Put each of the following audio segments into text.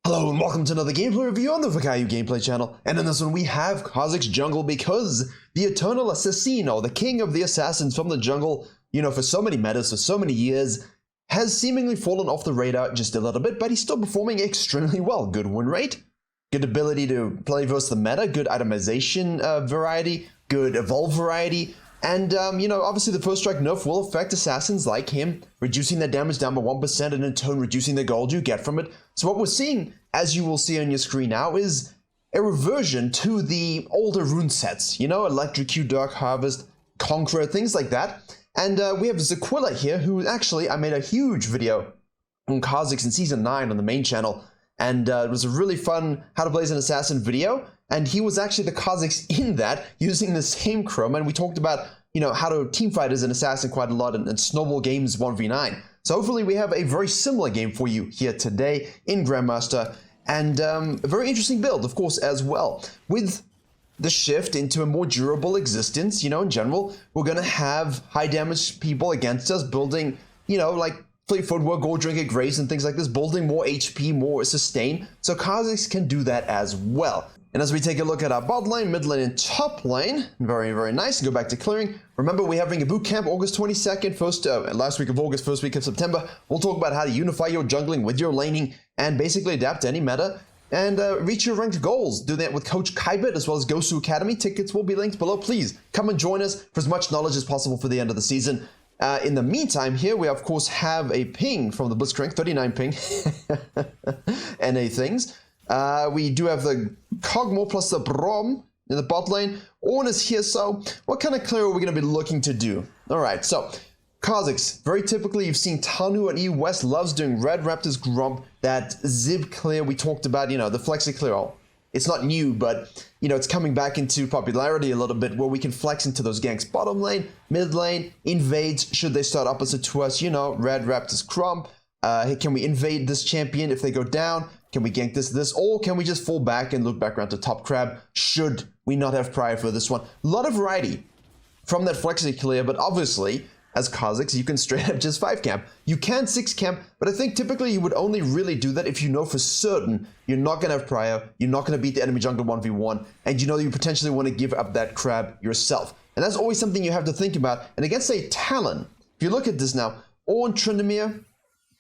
Hello and welcome to another gameplay review on the Virkayu gameplay channel, and in this one we have Kha'Zix jungle because the eternal assassino, the king of the assassins from the jungle, for so many metas, for so many years, has seemingly fallen off the radar just a little bit, but he's still performing extremely well. Good win rate, good ability to play versus the meta, good itemization variety, good evolve variety, and obviously the first strike nerf will affect assassins like him, reducing their damage down by 1% and in turn reducing the gold you get from it. So what we're seeing, as you will see on your screen now, is a reversion to the older rune sets, Electrocute, Dark Harvest, Conqueror, things like that. And we have Zaquilla here, who actually, I made a huge video on Kha'Zix in Season 9 on the main channel, and it was a really fun How to Play as an Assassin video, and he was actually the Kha'Zix in that, using the same chrome, and we talked about, how to teamfight as an assassin quite a lot and snowball games 1v9. So hopefully we have a very similar game for you here today in Grandmaster, and a very interesting build, of course, as well. With the shift into a more durable existence, in general, we're going to have high damage people against us building, like Fleet Footwork, Gold Drinker, Graves, and things like this, building more HP, more sustain. So Kha'Zix can do that as well. And as we take a look at our bot lane, mid lane, and top lane, very, very nice. Go back to clearing. Remember, we're having a boot camp August 22nd, last week of August, first week of September. We'll talk about how to unify your jungling with your laning and basically adapt to any meta and reach your ranked goals. Do that with Coach Kaibit as well as Gosu Academy. Tickets will be linked below. Please come and join us for as much knowledge as possible for the end of the season. In the meantime, here we of course have a ping from the Blitzcrank, 39 ping, NA things. We do have the Kog'Maw plus the Braum in the bot lane. Ornn is here, so what kind of clear are we going to be looking to do? Alright, so Kha'Zix, very typically you've seen Tanu and E West loves doing Red Raptors Grump, that Zib clear we talked about, the Flexi clear. Oh, it's not new, but it's coming back into popularity a little bit where we can flex into those ganks. Bottom lane, mid lane, invades should they start opposite to us, Red Raptors Grump. Hey, can we invade this champion if they go down? Can we gank this, or can we just fall back and look back around to top crab should we not have prior for this one? A lot of variety from that Flexi clear, but obviously, as Kha'Zix, you can straight up just 5 camp. You can 6 camp, but I think typically you would only really do that if you know for certain you're not going to have prior, you're not going to beat the enemy jungle 1v1, and you potentially want to give up that crab yourself. And that's always something you have to think about. And against a Talon, if you look at this now, Ornn, Tryndamere,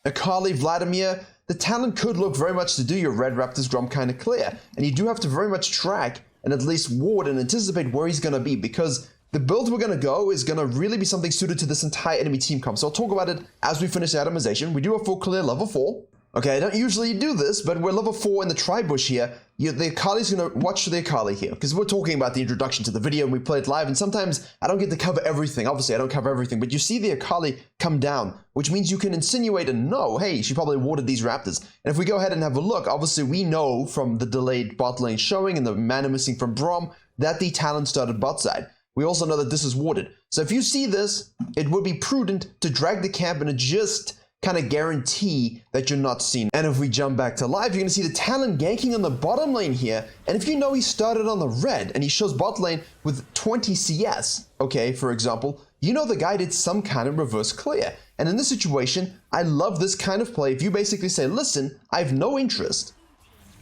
Akali, Vladimir, the Talon could look very much to do your Red Raptors Grump kind of clear. And you do have to very much track and at least ward and anticipate where he's going to be, because the build we're going to go is going to really be something suited to this entire enemy team comp. So I'll talk about it as we finish atomization. We do have full clear level 4. Okay, I don't usually do this, but we're level 4 in the tri-bush here. The Akali's going to watch the Akali here, because we're talking about the introduction to the video and we play it live, and sometimes I don't get to cover everything. Obviously, I don't cover everything, but you see the Akali come down, which means you can insinuate and know, hey, she probably warded these raptors. And if we go ahead and have a look, obviously we know from the delayed bot lane showing and the mana missing from Braum that the Talon started bot side. We also know that this is warded. So if you see this, it would be prudent to drag the camp and just kind of guarantee that you're not seen. And if we jump back to live, you're going to see the Talon ganking on the bottom lane here. And if you know he started on the red and he shows bot lane with 20 CS, okay, for example, the guy did some kind of reverse clear. And in this situation, I love this kind of play. If you basically say, listen, I have no interest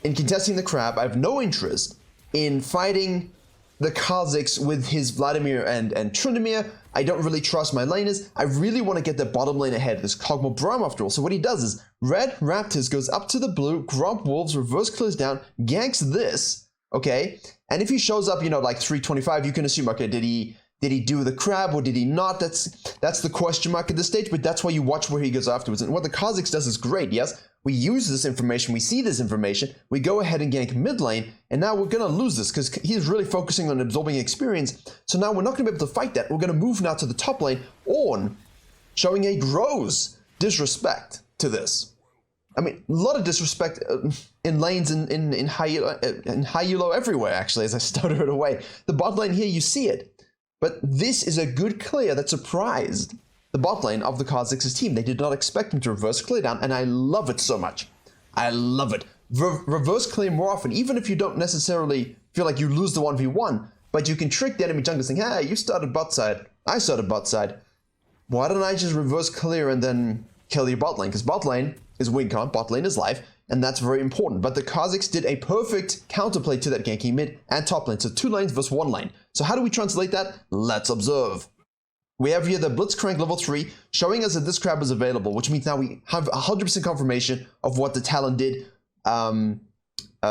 in contesting the crab. I have no interest in fighting the Kha'Zix with his Vladimir and Tryndamere. I don't really trust my laners. I really want to get the bottom lane ahead. This Kog'Maw Braum after all. So what he does is Red Raptors goes up to the blue, Grump Wolves, reverse clears down, ganks this, okay? And if he shows up, like 325, you can assume, okay, did he do the crab or did he not? That's the question mark at this stage, but that's why you watch where he goes afterwards. And what the Kha'Zix does is great, yes? We use this information, we see this information, we go ahead and gank mid lane, and now we're going to lose this because he's really focusing on absorbing experience. So now we're not going to be able to fight that. We're going to move now to the top lane, Ornn showing a gross disrespect to this. I mean, a lot of disrespect in lanes in high elo everywhere, actually, as I stutter it away. The bot lane here, you see it. But this is a good clear that surprised the bot lane of the Kha'Zix's team. They did not expect him to reverse clear down, and I love it so much. I love it. Reverse clear more often, even if you don't necessarily feel like you lose the 1v1, but you can trick the enemy jungle saying, hey, you started bot side, I started bot side. Why don't I just reverse clear and then kill your bot lane? Because bot lane is win con, bot lane is life. and that's very important. But the Kha'Zix did a perfect counterplay to that ganking mid and top lane, so 2 lanes versus 1 lane. So how do we translate that? Let's observe. We have here the Blitzcrank level 3 showing us that this crab is available, which means now we have 100% confirmation of what the Talon did.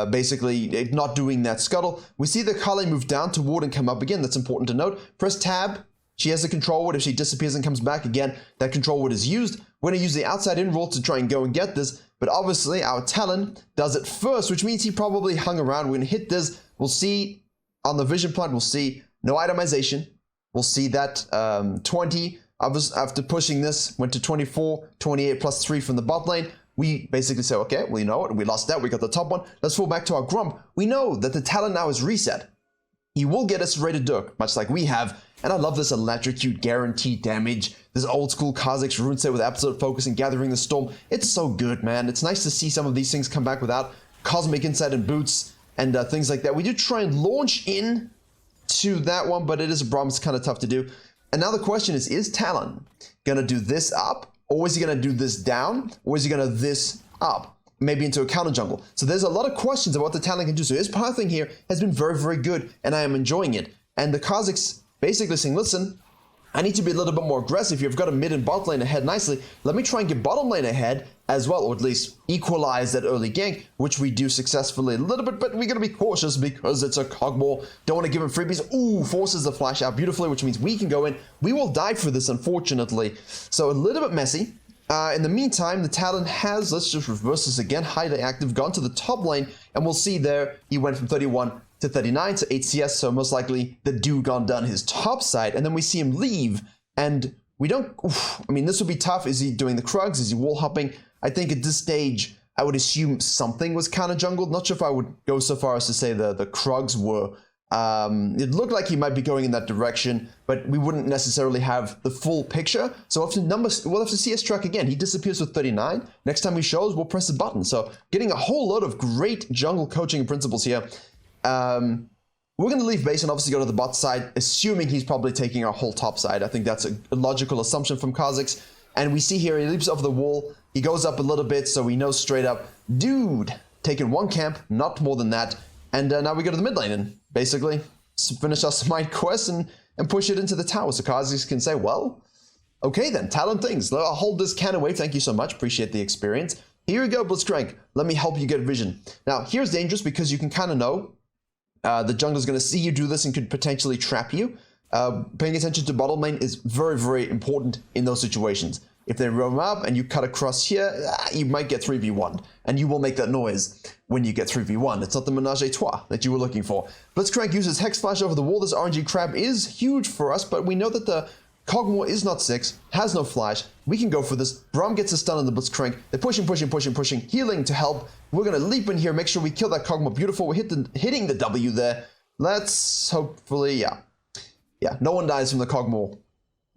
Basically not doing that scuttle. We see the Kale move down to ward and come up again. That's important to note. Press tab. She has the control ward. If she disappears and comes back again, that control ward is used. We're going to use the outside in roll to try and go and get this. But obviously our Talon does it first, which means he probably hung around. We're going to hit this. We'll see on the vision point, we'll see no itemization. We'll see that 20 after pushing this went to 24, 28 plus 3 from the bot lane. We basically say, okay, well, you know what? We lost that. We got the top one. Let's fall back to our Grump. We know that the Talon now is reset. He will get us Rated Dirk, much like we have. And I love this electrocute guaranteed damage. This old school Kha'Zix rune set with absolute focus and gathering the storm. It's so good, man. It's nice to see some of these things come back without cosmic insight and boots and things like that. We do try and launch in to that one, but it is a problem. It's kind of tough to do. And now the question is Talon going to do this up? Or is he going to do this down? Or is he going to this up? Maybe into a counter jungle. So there's a lot of questions about what the Talon can do. So his pathing here has been very, very good, and I am enjoying it. And the Kha'Zix basically saying, listen, I need to be a little bit more aggressive. You've got a mid and bot lane ahead nicely. Let me try and get bottom lane ahead as well, or at least equalize that early gank, which we do successfully a little bit, but we got to be cautious because it's a Cogmore. Don't want to give him freebies. Ooh, forces the flash out beautifully, which means we can go in. We will die for this, unfortunately. So a little bit messy. In the meantime, the Talon has, let's just reverse this again, highly active, gone to the top lane, and we'll see there, he went from 31 to 39 to 8 CS, so most likely the dude gone done his top side, and then we see him leave, and we don't, I mean, this would be tough. Is he doing the Krugs? Is he wall hopping? I think at this stage, I would assume something was counter jungled. Not sure if I would go so far as to say the Krugs were. It looked like he might be going in that direction, but we wouldn't necessarily have the full picture. So after numbers, we'll have to see his track again. He disappears with 39. Next time he shows, we'll press the button. So getting a whole lot of great jungle coaching principles here. We're going to leave base and obviously go to the bot side, assuming he's probably taking our whole top side. I think that's a logical assumption from Kha'Zix. And we see here, he leaps over the wall. He goes up a little bit, so we know straight up, dude, taking one camp, not more than that. And now we go to the mid lane and basically finish our smite quest and push it into the tower. So Kha'Zix can say, well, okay then, Talon things. I'll hold this can away. Thank you so much. Appreciate the experience. Here we go, Blitzcrank. Let me help you get vision. Now, here's dangerous because you can kind of know the jungler's going to see you do this and could potentially trap you. Paying attention to bottom lane is very, very important in those situations. If they roam up and you cut across here, you might get 3v1, and you will make that noise when you get 3v1. It's not the menage a trois that you were looking for. Blitzcrank uses Hex Flash over the wall. This RNG crab is huge for us, but we know that the Cogmore is not 6, has no flash. We can go for this. Braum gets a stun on the Blitzcrank. They're pushing, healing to help. We're going to leap in here, make sure we kill that Cogmore. Beautiful. We're hitting the W there. Let's hopefully, yeah, no one dies from the Cogmore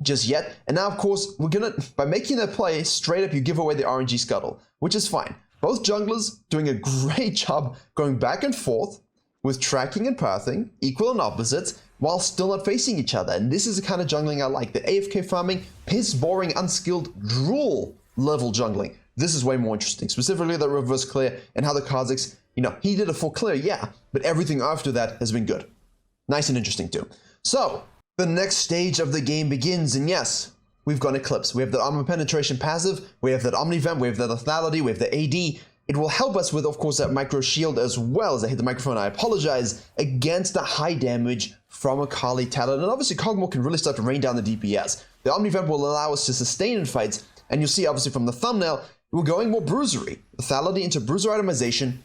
just yet. And now, of course, we're gonna, by making that play straight up, you give away the RNG scuttle, which is fine. Both junglers doing a great job going back and forth with tracking and pathing, equal and opposites, while still not facing each other. And this is the kind of jungling I like. The AFK farming, piss, boring, unskilled, drool level jungling. This is way more interesting. Specifically the reverse clear and how the Kha'Zix, you know, he did a full clear, yeah, but everything after that has been good. Nice and interesting too. So, the next stage of the game begins, and yes, we've got Eclipse. We have the armor penetration passive, we have that Omnivamp, we have the lethality, we have the AD. It will help us with, of course, that micro shield as well. As I hit the microphone, I apologize, against the high damage from a Kali Talon. And obviously, Cogmore can really start to rain down the DPS. The Omnivamp will allow us to sustain in fights, and you'll see, obviously, from the thumbnail, we're going more bruisery. Lethality into bruiser itemization,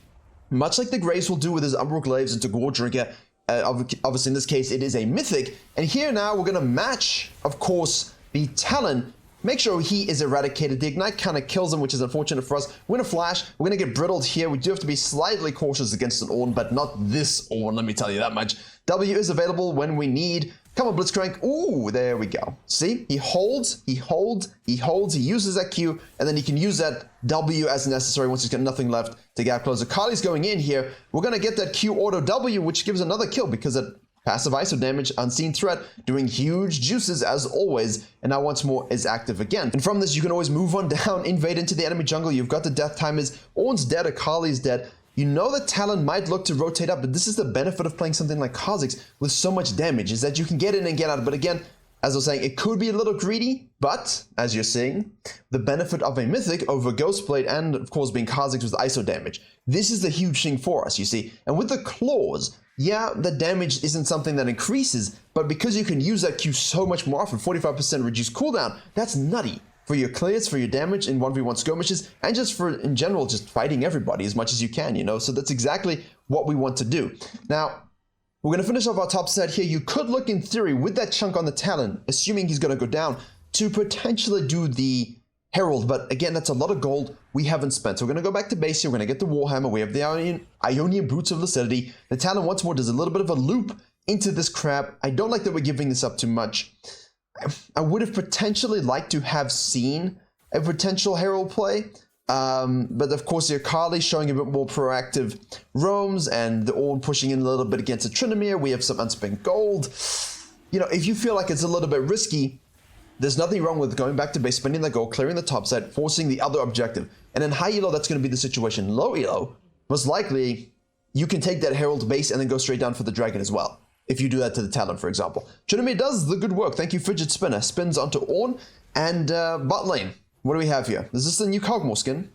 much like the Graves will do with his Umbral Glaives into Gore Drinker. Obviously, in this case, it is a mythic. And here now, we're going to match, of course, the Talon. Make sure he is eradicated. The Ignite kind of kills him, which is unfortunate for us. We're going to flash. We're going to get brittled here. We do have to be slightly cautious against an Ornn, but not this Ornn, let me tell you that much. W is available when we need. Come on, Blitzcrank. Ooh, there we go. See? He holds, he uses that Q, and then he can use that W as necessary once he's got nothing left to gap closer. Kali's going in here. We're going to get that Q auto W, which gives another kill because it Passive ISO damage, unseen threat, doing huge juices as always, and now once more is active again. And from this, you can always move on down, invade into the enemy jungle. You've got the death timers. Ornn's dead, Akali's dead. You know that Talon might look to rotate up, but this is the benefit of playing something like Kha'Zix with so much damage, is that you can get in and get out. But again, as I was saying, it could be a little greedy, but as you're seeing, the benefit of a Mythic over Ghostblade and of course being Kha'Zix with ISO damage. This is the huge thing for us, you see. And with the claws, yeah, the damage isn't something that increases, but because you can use that Q so much more often, 45% reduced cooldown, that's nutty for your clears, for your damage in 1v1 skirmishes, and just for, in general, just fighting everybody as much as you can, you know? So that's exactly what we want to do. Now, we're going to finish off our top set here. You could look in theory with that chunk on the Talon, assuming he's going to go down, to potentially do the Herald, but again, that's a lot of gold we haven't spent. So we're going to go back to base here. We're going to get the Warhammer. We have the Ionian Brutes of Lucidity. The Talon once more does a little bit of a loop into this crab. I don't like that we're giving this up too much. I would have potentially liked to have seen a potential Herald play, but of course the Akali showing a bit more proactive roams, and the Ornn pushing in a little bit against the Tryndamere. We have some unspent gold. You know, if you feel like it's a little bit risky, there's nothing wrong with going back to base, spending the gold, clearing the top side, forcing the other objective. And in high elo, that's going to be the situation. Low elo, most likely, you can take that Herald base and then go straight down for the Dragon as well. If you do that to the Talon, for example. Tryndamere does the good work. Thank you, Fidget Spinner. Spins onto Ornn. And bot lane. What do we have here? Is this the new Cogmore skin?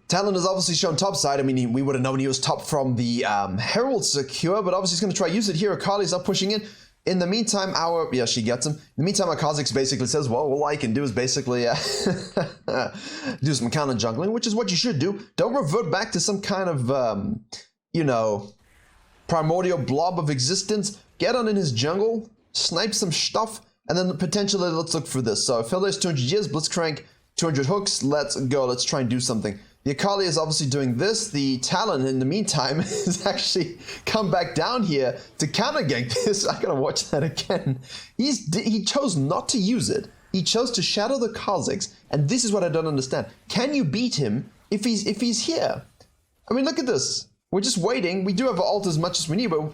Talon has obviously shown top side. I mean, we would have known he was top from the Herald secure, but obviously he's going to try to use it here. Akali's up pushing in. In the meantime, yeah, she gets him. In the meantime, Kha'Zix basically says, well, all I can do is basically do some counter jungling, which is what you should do. Don't revert back to some kind of, you know, primordial blob of existence. Get on in his jungle, snipe some stuff, and then potentially let's look for this. So Feller's 200 years, Blitzcrank, 200 hooks. Let's go. Let's try and do something. The Akali is obviously doing this. The Talon, in the meantime, has actually come back down here to counter-gank this. I gotta watch that again. He chose not to use it. He chose to shadow the Kha'Zix, and this is what I don't understand. Can you beat him if he's here? I mean, look at this. We're just waiting. We do have ult as much as we need, but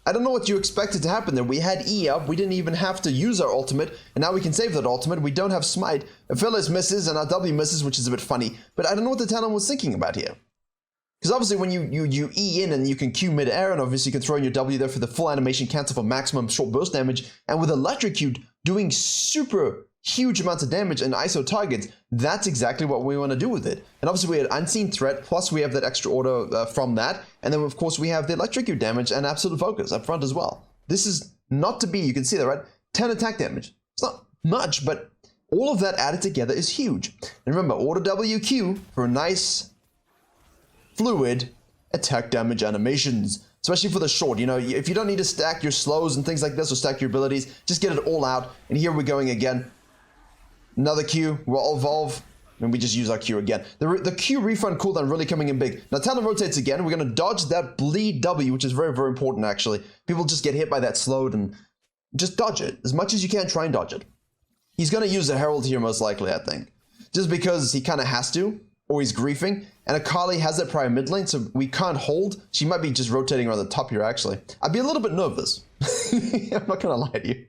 I don't know what you expected to happen there. We had E up, we didn't even have to use our ultimate, and now we can save that ultimate. We don't have smite. Phyllis misses, and our W misses, which is a bit funny. But I don't know what the Talon was thinking about here. Because obviously when you E in and you can Q mid-air, and obviously you can throw in your W there for the full animation, cancel for maximum short burst damage, and with Electrocute doing super huge amounts of damage and ISO targets, that's exactly what we want to do with it. And obviously we had Unseen Threat, plus we have that extra order from that, and then of course we have the Electrocute damage and Absolute Focus up front as well. This is not to be, you can see that, right? 10 attack damage. It's not much, but all of that added together is huge. And remember, order WQ for a nice, fluid attack damage animations. Especially for the short, you know, if you don't need to stack your slows and things like this, or stack your abilities, just get it all out. And here we're going again. Another Q, we'll evolve, and we just use our Q again. The Q refund cooldown really coming in big. Now Talon rotates again. We're going to dodge that bleed W, which is very, very important actually. People just get hit by that slowed, and just dodge it. As much as you can, try and dodge it. He's going to use the Herald here most likely, I think. Just because he kind of has to, or he's griefing. And Akali has that prior mid lane, so we can't hold. She might be just rotating around the top here actually. I'd be a little bit nervous. I'm not going to lie to you.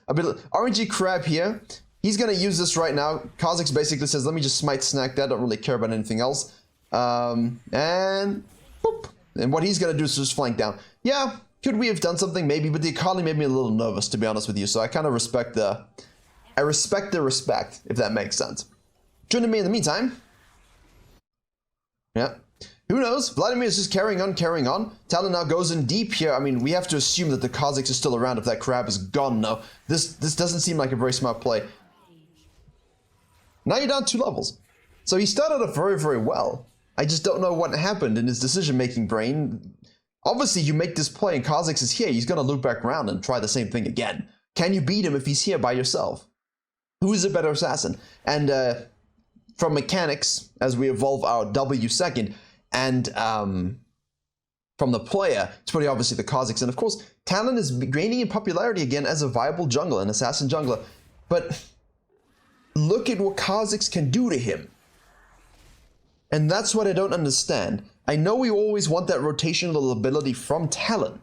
RNG Crab here. He's going to use this right now. Kha'Zix basically says, let me just smite snack that. I don't really care about anything else. And boop. And what he's going to do is just flank down. Yeah, could we have done something? Maybe, but the Akali made me a little nervous, to be honest with you. So I kind of respect the respect, if that makes sense. Tryndamere in the meantime. Yeah. Who knows? Vladimir is just carrying on. Talon now goes in deep here. I mean, we have to assume that the Kha'Zix is still around if that crab is gone now. This doesn't seem like a very smart play. Now you're down 2 levels. So he started off very, very well. I just don't know what happened in his decision-making brain. Obviously, you make this play and Kha'Zix is here. He's going to loop back around and try the same thing again. Can you beat him if he's here by yourself? Who is a better assassin? And from mechanics, as we evolve our W second, and from the player, it's pretty obviously the Kha'Zix. And of course, Talon is gaining in popularity again as a viable jungler, an assassin jungler. But look at what Kha'Zix can do to him. And that's what I don't understand. I know we always want that rotational ability from Talon,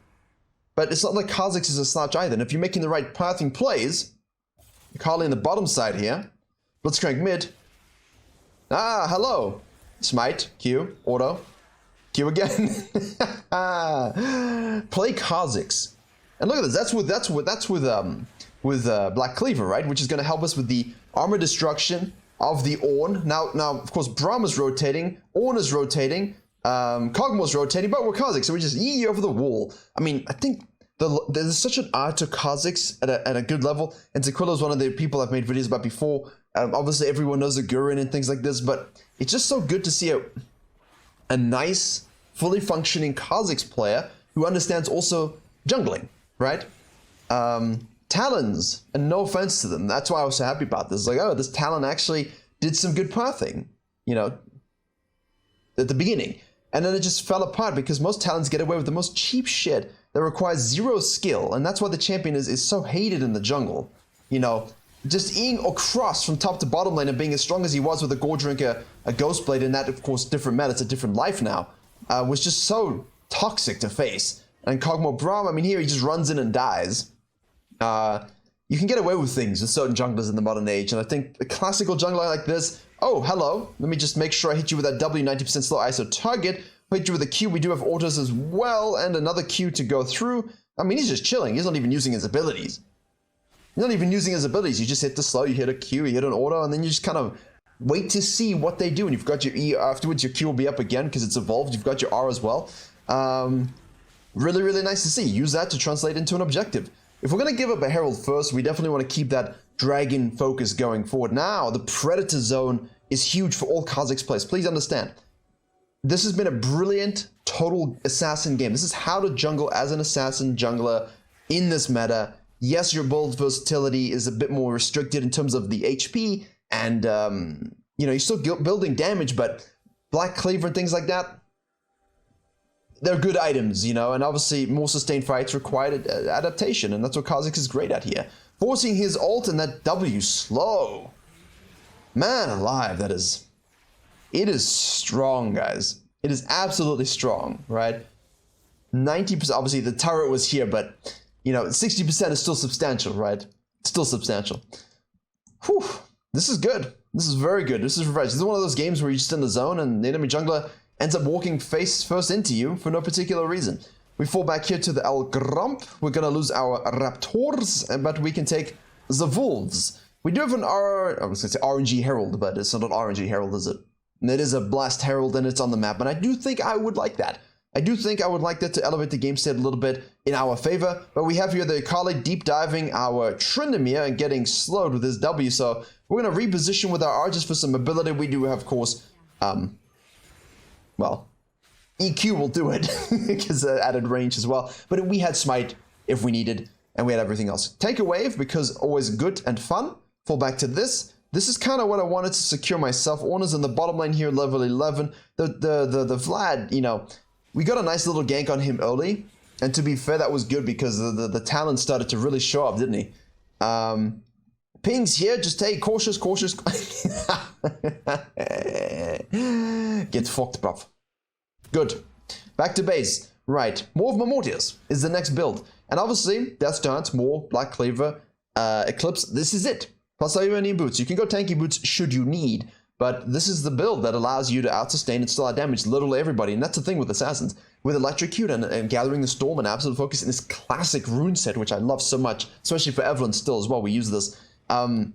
but it's not like Kha'Zix is a slouch either. And if you're making the right pathing plays, Carly in the bottom side here, Blitzcrank mid. Ah, hello. Smite, Q, auto, Q again. Play Kha'Zix. And look at this, that's with Black Cleaver, right? Which is going to help us with the armor destruction of the Ornn. Now, of course, Brahma's rotating, Ornn is rotating, Kog'Maw's rotating, but we're Kha'Zix, so we just yee over the wall. I mean, I think there's such an art to Kha'Zix at a good level, and Tequila is one of the people I've made videos about before. Obviously, everyone knows the Gurren and things like this, but it's just so good to see a nice, fully functioning Kha'Zix player who understands also jungling, right? Talons, and no offense to them, that's why I was so happy about this. Like, oh, this Talon actually did some good pathing, you know, at the beginning. And then it just fell apart because most Talons get away with the most cheap shit that requires zero skill, and that's why the champion is so hated in the jungle. You know, just eating across from top to bottom lane and being as strong as he was with a Gore Drink, a Ghost Blade, and that, of course, different meta, it's a different life now, was just so toxic to face. And Kog'Maw Braum, I mean, here he just runs in and dies. You can get away with things with certain junglers in the modern age, and I think a classical jungler like this, oh, hello, let me just make sure I hit you with that W 90% slow ISO target, hit you with a Q, we do have autos as well, and another Q to go through. I mean, he's just chilling, he's not even using his abilities. He's not even using his abilities, you just hit the slow, you hit a Q, you hit an auto, and then you just kind of wait to see what they do, and you've got your E afterwards, your Q will be up again because it's evolved, you've got your R as well. Really, really nice to see. Use that to translate into an objective. If we're going to give up a Herald first, we definitely want to keep that Dragon focus going forward. Now, the Predator zone is huge for all Kha'Zix players. Please understand, this has been a brilliant total assassin game. This is how to jungle as an assassin jungler in this meta. Yes, your build versatility is a bit more restricted in terms of the HP, and you know, you're still building damage, but Black Cleaver and things like that, they're good items, you know, and obviously more sustained fights required adaptation, and that's what Kha'Zix is great at here. Forcing his ult and that W slow. Man alive, it is strong, guys. It is absolutely strong, right? 90%, obviously the turret was here, but, you know, 60% is still substantial, right? Still substantial. Whew, this is good. This is very good. This is revenge. This is one of those games where you're just in the zone and the enemy jungler ends up walking face first into you for no particular reason. We fall back here to the El Grump. We're going to lose our Raptors, but we can take the Wolves. We do have an I was going to say RNG Herald, but it's not an RNG Herald, is it? It is a Blast Herald, and it's on the map, and I do think I would like that. I do think I would like that to elevate the game state a little bit in our favor, but we have here the Akali deep diving our Tryndamere and getting slowed with his W, so we're going to reposition with our R just for some ability. We do have, of course, well, EQ will do it because added range as well. But we had Smite if we needed, and we had everything else. Take a wave because always good and fun. Fall back to this. This is kind of what I wanted to secure myself. Ornna's in the bottom lane here, level 11. The Vlad, you know, we got a nice little gank on him early, and to be fair, that was good because the talent started to really show up, didn't he? Pings here, just hey, cautious. Get fucked, bruv. Good. Back to base. Right. More of Mortiers is the next build. And obviously, Death Dance, more Black Cleaver, Eclipse. This is it. Plus all you need boots. You can go tanky boots should you need, but this is the build that allows you to out-sustain and still out-damage literally everybody. And that's the thing with Assassins. With Electrocute and Gathering the Storm and Absolute Focus in this classic rune set, which I love so much, especially for Evelyn still as well, we use this. You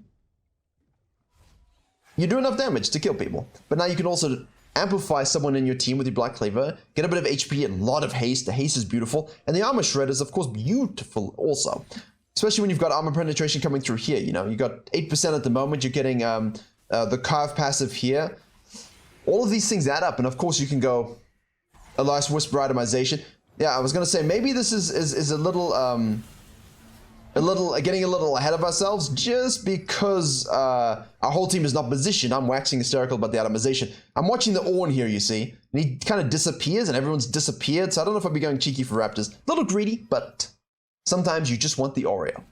do enough damage to kill people. But now you can also amplify someone in your team with your Black Cleaver, get a bit of HP, a lot of haste. The haste is beautiful. And the Armor Shred is, of course, beautiful also. Especially when you've got armor penetration coming through here, you know, you got 8% at the moment, you're getting the Carve passive here. All of these things add up, and of course you can go Elias Whisper itemization. Yeah, I was gonna say maybe this is a little getting a little ahead of ourselves just because our whole team is not positioned. I'm waxing hysterical about the itemization. I'm watching the Ornn here, you see, and he kind of disappears, and everyone's disappeared, so I don't know if I'll be going cheeky for Raptors. A little greedy, but sometimes you just want the Oreo.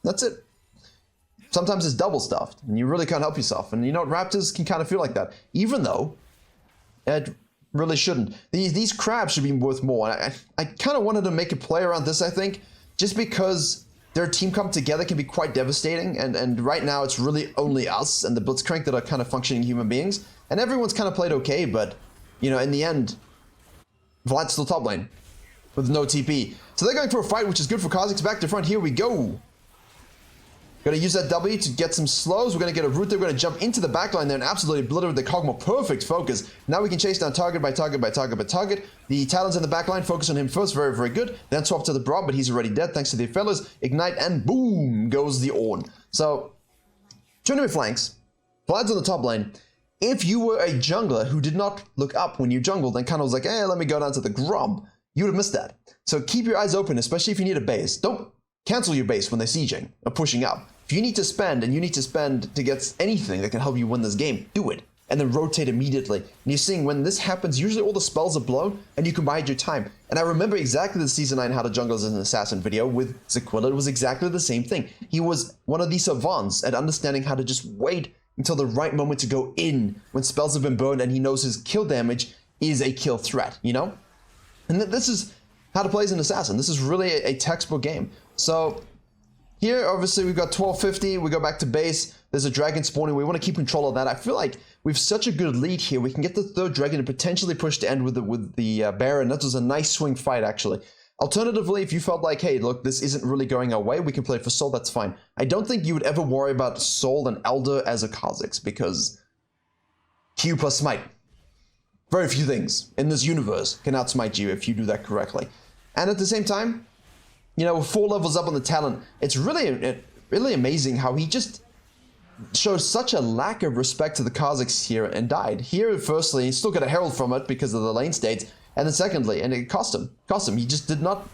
That's it. Sometimes it's double stuffed, and you really can't help yourself. And you know what? Raptors can kind of feel like that. Even though It really shouldn't. These crabs should be worth more. I kind of wanted to make a play around this, I think, just because their team come together can be quite devastating, and right now it's really only us and the Blitzcrank that are kind of functioning human beings, and everyone's kind of played okay, but, you know, in the end, Vlad's still top lane with no TP. So they're going for a fight, which is good for Kha'Zix. Back to front, here we go. Gonna use that W to get some slows. We're gonna get a root there. We're gonna jump into the backline there and absolutely obliterate the Kog'Maw. Perfect focus. Now we can chase down target by target by target by target. The Talons in the backline, focus on him first. Very, very good. Then swap to the Brob, but he's already dead thanks to the fellas. Ignite, and boom goes the Ornn. So, tournament flanks. Vlad's on the top lane. If you were a jungler who did not look up when you jungled and kind of was like, let me go down to the Grom, you would have missed that. So keep your eyes open, especially if you need a base. Don't cancel your base when they're sieging or pushing up. If you need to spend, and you need to spend to get anything that can help you win this game, do it. And then rotate immediately. And you're seeing when this happens, usually all the spells are blown, and you can bide your time. And I remember exactly the Season 9 How to Jungle as an Assassin video with Zaquilla. It was exactly the same thing. He was one of these savants at understanding how to just wait until the right moment to go in when spells have been burned and he knows his kill damage is a kill threat, you know? And this is how to play as an assassin. This is really a textbook game. So here, obviously, we've got 1250. We go back to base. There's a dragon spawning. We want to keep control of that. I feel like we've such a good lead here. We can get the third dragon and potentially push to end with the Baron. That was a nice swing fight, actually. Alternatively, if you felt like, hey, look, this isn't really going our way, we can play for Soul, that's fine. I don't think you would ever worry about Soul and Elder as a Kha'Zix, because Q plus Smite. Very few things in this universe can outsmite you if you do that correctly. And at the same time, you know, 4 levels up on the talent, it's really amazing how he just shows such a lack of respect to the Kha'Zix here and died. Here, firstly, he still got a herald from it because of the lane states. And then secondly, and it cost him, he just did not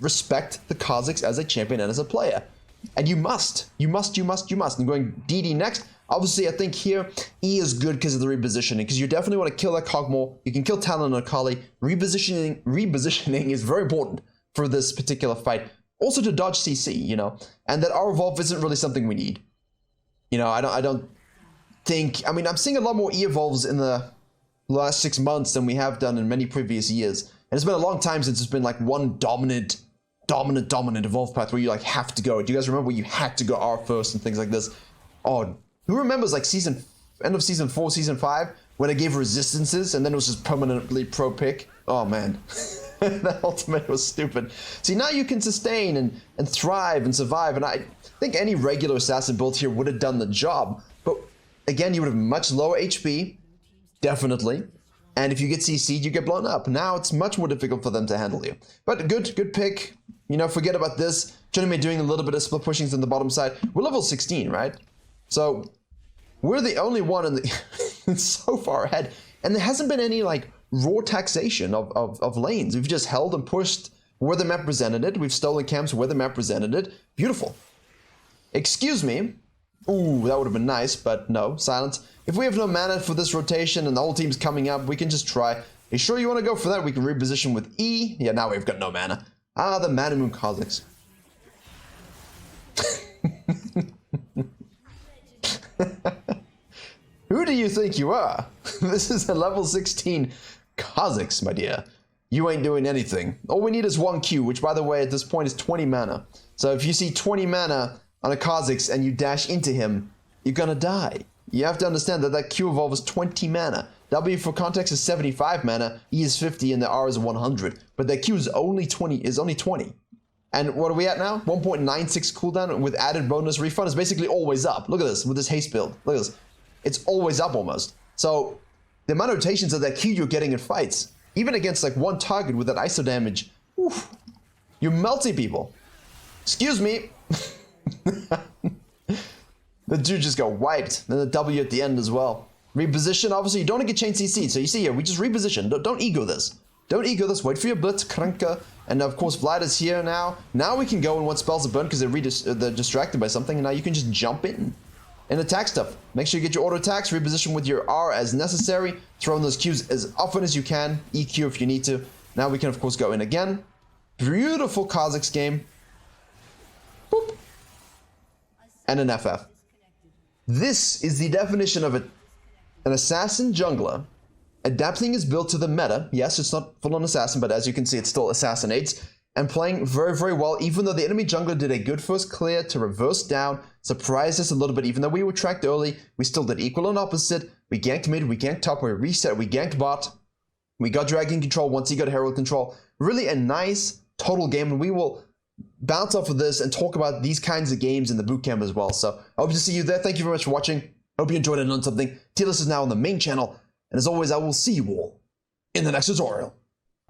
respect the Kha'Zix as a champion and as a player. And you must. And going DD next, obviously I think here, E is good because of the repositioning, because you definitely want to kill that Kog'Maw, you can kill Talon and Akali. Repositioning is very important for this particular fight. Also to dodge CC, you know, and that R evolve isn't really something we need. You know, I don't think, I mean, I'm seeing a lot more E evolves in the last 6 months than we have done in many previous years. And it's been a long time since it's been like one dominant evolve path where you like have to go. Do you guys remember where you had to go R first and things like this? Oh, who remembers like end of season 4, season 5, when it gave resistances and then it was just permanently pro pick? Oh man, that ultimate was stupid. See, now you can sustain and thrive and survive, and I think any regular assassin build here would have done the job. But again, you would have much lower HP, definitely. And if you get CC'd, you get blown up. Now it's much more difficult for them to handle you. But good pick. You know, forget about this. Gentlemen doing a little bit of split pushings on the bottom side. We're level 16, right? So we're the only one in the so far ahead. And there hasn't been any like raw taxation of lanes. We've just held and pushed where the map presented it. We've stolen camps where the map presented it. Beautiful. Excuse me. Ooh, that would have been nice, but no, silence. If we have no mana for this rotation and the whole team's coming up, we can just try. Are you sure you want to go for that? We can reposition with E. Yeah, now we've got no mana. Ah, the Mana Moon Kha'Zix. Who do you think you are? This is a level 16 Kha'Zix, my dear. You ain't doing anything. All we need is 1 Q, which by the way at this point is 20 mana. So if you see 20 mana on a Kha'Zix and you dash into him, you're gonna die. You have to understand that that Q evolve is 20 mana. W for context is 75 mana, E is 50, and the R is 100. But that Q is only 20. And what are we at now? 1.96 cooldown with added bonus refund is basically always up. Look at this with this haste build. Look at this. It's always up almost. So the amount of rotations of that Q you're getting in fights, even against like one target with that ISO damage, oof, you're melting people. Excuse me. The dude just got wiped. Then the W at the end as well. Reposition, obviously, you don't want to get chain CC. So you see here, we just reposition. Don't ego this. Don't ego this. Wait for your blitz, Kranka. And of course, Vlad is here now. Now we can go and once spells are burned because they're distracted by something. And now you can just jump in and attack stuff. Make sure you get your auto attacks. Reposition with your R as necessary. Throw in those Qs as often as you can. EQ if you need to. Now we can, of course, go in again. Beautiful Kha'Zix game. Boop. And an FF. This is the definition of an assassin jungler adapting his build to the meta. Yes, it's not full-on assassin, but as you can see, it still assassinates. And playing very, very well, even though the enemy jungler did a good first clear to reverse down, surprised us a little bit. Even though we were tracked early, we still did equal and opposite. We ganked mid, we ganked top, we reset, we ganked bot. We got dragon control once he got herald control. Really a nice total game, and we will bounce off of this and talk about these kinds of games in the bootcamp as well. So I hope to see you there. Thank you very much for watching. Hope you enjoyed and learned something. Tier list is now on the main channel. And as always, I will see you all in the next tutorial.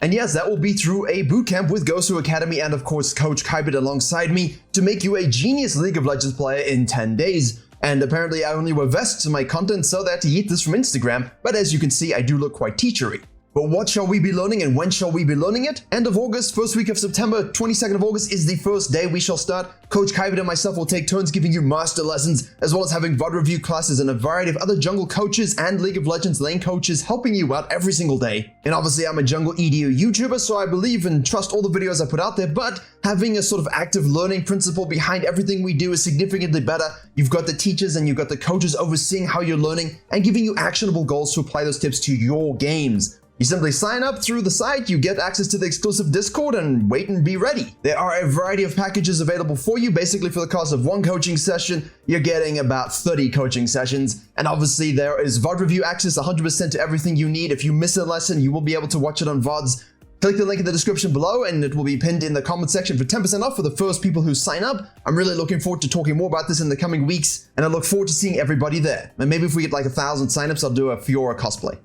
And yes, that will be through a bootcamp with Gosu Academy and of course Coach Kybit alongside me to make you a genius League of Legends player in 10 days. And apparently I only wear vests to my content so that to eat this from Instagram, but as you can see I do look quite teachery. But what shall we be learning and when shall we be learning it? End of August, first week of September, 22nd of August is the first day we shall start. Coach Kybit and myself will take turns giving you master lessons, as well as having VOD review classes and a variety of other jungle coaches and League of Legends lane coaches helping you out every single day. And obviously I'm a jungle EDU YouTuber, so I believe and trust all the videos I put out there, but having a sort of active learning principle behind everything we do is significantly better. You've got the teachers and you've got the coaches overseeing how you're learning and giving you actionable goals to apply those tips to your games. You simply sign up through the site, you get access to the exclusive Discord, and wait and be ready. There are a variety of packages available for you. Basically, for the cost of one coaching session, you're getting about 30 coaching sessions. And obviously, there is VOD review access 100% to everything you need. If you miss a lesson, you will be able to watch it on VODs. Click the link in the description below, and it will be pinned in the comment section for 10% off for the first people who sign up. I'm really looking forward to talking more about this in the coming weeks, and I look forward to seeing everybody there. And maybe if we get like 1,000 signups, I'll do a Fiora cosplay.